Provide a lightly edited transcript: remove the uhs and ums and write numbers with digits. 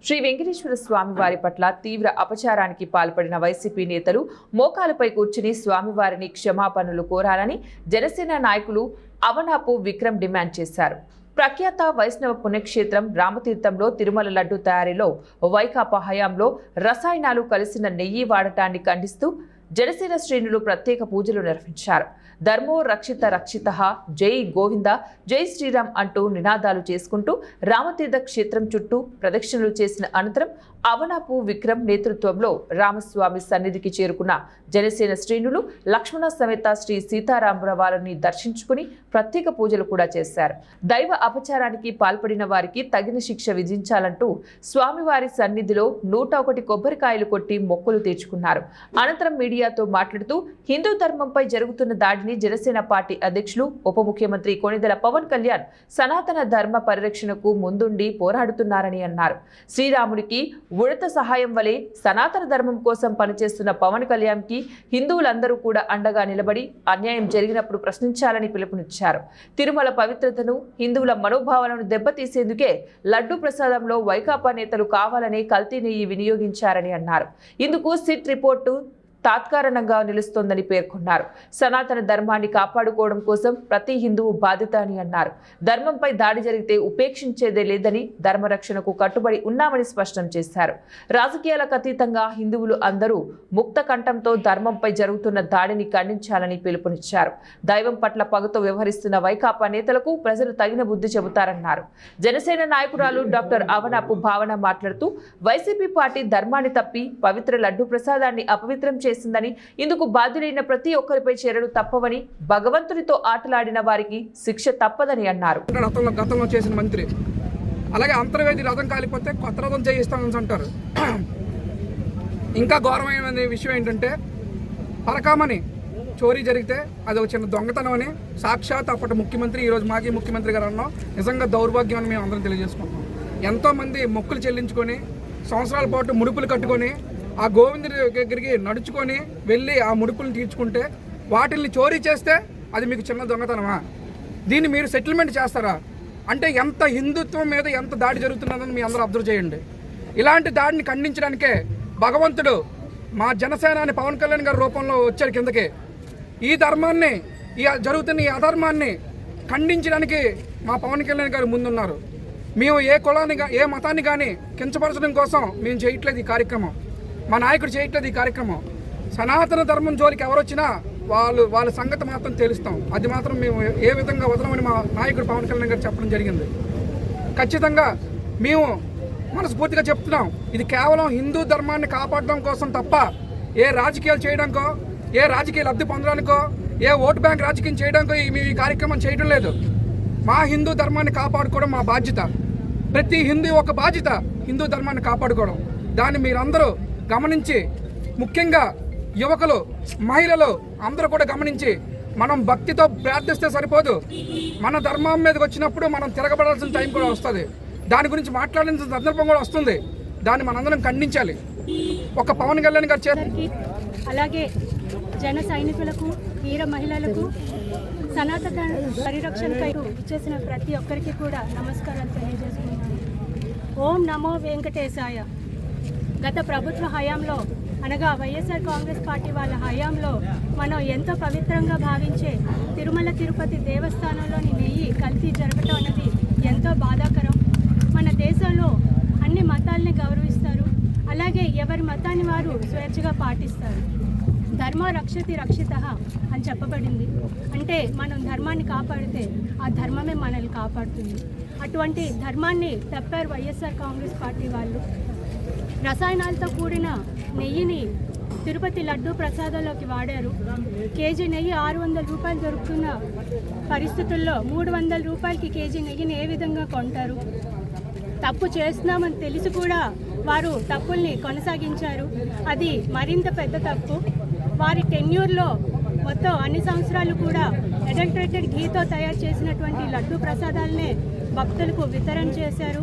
శ్రీ వెంకటేశ్వర స్వామి వారి పట్ల తీవ్ర అపచారానికి పాల్పడిన వైసీపీ నేతలు మోకాలపై కూర్చుని స్వామివారిని క్షమాపణలు కోరాలని జనసేన నాయకులు అవనాపు విక్రమ్ డిమాండ్ చేశారు. ప్రఖ్యాత వైష్ణవ పుణ్యక్షేత్రం రామతీర్థంలో తిరుమల లడ్డు తయారీలో వైకాపా హయాంలో రసాయనాలు కలిసిన నెయ్యి వాడటాన్ని ఖండిస్తూ జనసేన శ్రేణులు ప్రత్యేక పూజలు నిర్వహించారు. ధర్మో రక్షిత రక్షితః, జై గోవింద, జై శ్రీరామ్ అంటూ నినాదాలు చేసుకుంటూ రామతీర్థ క్షేత్రం చుట్టూ ప్రదక్షిణలు చేసిన అనంతరం అవనాపు విక్రమ్ నేతృత్వంలో రామస్వామి సన్నిధికి చేరుకున్న జనసేన శ్రేణులు లక్ష్మణ సమేత శ్రీ సీతారామరావారిని దర్శించుకుని ప్రత్యేక పూజలు కూడా చేశారు. దైవ అపచారానికి పాల్పడిన వారికి తగిన శిక్ష విధించాలంటూ స్వామివారి సన్నిధిలో 101 కొబ్బరికాయలు కొట్టి మొక్కులు తీర్చుకున్నారు. అనంతరం మీడియాతో మాట్లాడుతూ హిందూ ధర్మంపై జరుగుతున్న దాడిని జనసేన పార్టీ అధ్యక్షులు ఉప ముఖ్యమంత్రి కొణిదెల పవన్ కళ్యాణ్ సనాతన ధర్మ పరిరక్షణకు ముందుండి పోరాడుతున్నారని అన్నారు. శ్రీరాముడికి ఉడత సహాయం వలె సనాతన ధర్మం కోసం పనిచేస్తున్న పవన్ కళ్యాణ్కి హిందువులందరూ కూడా అండగా నిలబడి అన్యాయం జరిగినప్పుడు ప్రశ్నించాలని పిలుపునిచ్చారు. తిరుమల పవిత్రతను, హిందువుల మనోభావాలను దెబ్బతీసేందుకే లడ్డు ప్రసాదంలో వైకాపా నేతలు కావాలని కల్తీ నెయ్యి వినియోగించారని అన్నారు. ఇందుకు సిట్ రిపోర్టు తాత్కారణంగా నిలుస్తోందని పేర్కొన్నారు. సనాతన ధర్మాన్ని కాపాడుకోవడం కోసం ప్రతి హిందువు బాధ్యత అని అన్నారు. ధర్మంపై దాడి జరిగితే ఉపేక్షించేదే లేదని, ధర్మరక్షణకు కట్టుబడి ఉన్నామని స్పష్టం చేశారు. రాజకీయాలకు అతీతంగా హిందువులు అందరూ ముక్త కంఠంతో ధర్మంపై జరుగుతున్న దాడిని ఖండించాలని పిలుపునిచ్చారు. దైవం పట్ల పగతో వ్యవహరిస్తున్న వైకాపా నేతలకు ప్రజలు తగిన బుద్ధి చెబుతారన్నారు. జనసేన నాయకురాలు డాక్టర్ అవనాపు భావన మాట్లాడుతూ వైసీపీ పార్టీ ధర్మాన్ని తప్పి పవిత్ర లడ్డు ప్రసాదాన్ని అపవిత్రం చేసిందని, ఇందుకు బాధ్యులైన ప్రతి ఒక్కరిపై చర్యలు తప్పవని, భగవంతునితో ఆటలాడిన వారికి శిక్ష తప్పదని అన్నారు. గతంలో చేసిన మంత్రి అలాగే అంతర్వేది రథం కాలిపోతే కొత్త రథం చేయిస్తామని అంటారు. ఇంకా ఘోరమైన విషయం ఏంటంటే పరకామని చోరీ జరిగితే అది ఒక చిన్న దొంగతనం అని సాక్షాత్ అప్పటి ముఖ్యమంత్రి, ఈరోజు మాజీ ముఖ్యమంత్రి గారు అన్నాం. నిజంగా దౌర్భాగ్యం అని మేము అందరం తెలియజేసుకుంటున్నాం. ఎంతోమంది మొక్కులు చెల్లించుకొని సంవత్సరాల పాటు ముడుపులు కట్టుకొని ఆ గోవిందుడి దగ్గరికి నడుచుకొని వెళ్ళి ఆ ముడుపులను తీర్చుకుంటే వాటిల్ని చోరీ చేస్తే అది మీకు చిన్న దొంగతనమా? దీన్ని మీరు సెటిల్మెంట్ చేస్తారా? అంటే ఎంత హిందుత్వం మీద ఎంత దాడి జరుగుతున్నదని మీ అందరూ అబ్జర్వ్ చేయండి. ఇలాంటి దాడిని ఖండించడానికే భగవంతుడు మా జనసేనాని పవన్ కళ్యాణ్ గారి రూపంలో వచ్చాడు కిందకి. ఈ ధర్మాన్ని, జరుగుతున్న ఈ అధర్మాన్ని ఖండించడానికి మా పవన్ కళ్యాణ్ గారు ముందున్నారు. మేము ఏ కులాన్ని, ఏ మతాన్ని కానీ కించపరచడం కోసం మేము చేయట్లేదు ఈ కార్యక్రమం. మా నాయకుడు చేయట్లేదు ఈ కార్యక్రమం. సనాతన ధర్మం జోలికి ఎవరొచ్చినా వాళ్ళ సంగతి మాత్రం తెలుస్తాం. అది మాత్రం మేము ఏ విధంగా వదలమని మా నాయకుడు పవన్ కళ్యాణ్ గారు చెప్పడం జరిగింది. ఖచ్చితంగా మేము మనస్ఫూర్తిగా చెప్తున్నాం, ఇది కేవలం హిందూ ధర్మాన్ని కాపాడడం కోసం తప్ప ఏ రాజకీయాలు చేయడానికో, ఏ రాజకీయ లబ్ధి పొందడానికో, ఏ ఓటు బ్యాంక్ రాజకీయం చేయడానికో మేము ఈ కార్యక్రమం చేయడం లేదు. మా హిందూ ధర్మాన్ని కాపాడుకోవడం మా బాధ్యత. ప్రతి హిందూ ఒక బాధ్యత, హిందూ ధర్మాన్ని కాపాడుకోవడం. దాన్ని మీరందరూ గమనించి, ముఖ్యంగా యువకులు, మహిళలు అందరూ కూడా గమనించి, మనం భక్తితో ప్రార్థిస్తే సరిపోదు. మన ధర్మం మీదకి వచ్చినప్పుడు మనం తిరగబడాల్సిన టైం కూడా వస్తుంది. దాని గురించి మాట్లాడాల్సిన సందర్భం కూడా వస్తుంది. దాన్ని మనందరం ఖండించాలి. ఒక పవన్ కళ్యాణ్ గారు చేసి, అలాగే జన సైనికులకు, వీర మహిళలకు, సనాతన పరిరక్షణకై చేసిన ప్రతి ఒక్కరికి కూడా నమస్కారాలు తెలియజేసుకున్నాను. ఓం నమో వెంకటేశాయ. గత ప్రభుత్వ హయాంలో, అనగా వైఎస్ఆర్ కాంగ్రెస్ పార్టీ వాళ్ళ హయాంలో మనం ఎంతో పవిత్రంగా భావించే తిరుమల తిరుపతి దేవస్థానంలోని నెయ్యి కల్తీ జరగటం అనేది ఎంతో బాధాకరం. మన దేశంలో అన్ని మతాలని గౌరవిస్తారు, అలాగే ఎవరి మతాన్ని వారు స్వేచ్ఛగా పాటిస్తారు. ధర్మ రక్షతి రక్షితః అని చెప్పబడింది. అంటే మనం ధర్మాన్ని కాపాడితే ఆ ధర్మమే మనల్ని కాపాడుతుంది. అటువంటి ధర్మాన్ని తప్పారు వైఎస్ఆర్ కాంగ్రెస్ పార్టీ వాళ్ళు. రసాయనాలతో కూడిన నెయ్యిని తిరుపతి లడ్డు ప్రసాదంలోకి వాడారు. కేజీ నెయ్యి 600 రూపాయలు దొరుకుతున్న పరిస్థితుల్లో 300 రూపాయలకి కేజీ నెయ్యిని ఏ విధంగా కొంటారు? తప్పు చేస్తున్నామని తెలిసి కూడా వారు తప్పుల్ని కొనసాగించారు. అది మరింత పెద్ద తప్పు. వారి టెన్యూర్లో మొత్తం అన్ని సంవత్సరాలు కూడా అడల్టరేటెడ్ ఘీతో తయారు చేసినటువంటి లడ్డు ప్రసాదాలనే భక్తులకు వితరణ చేశారు.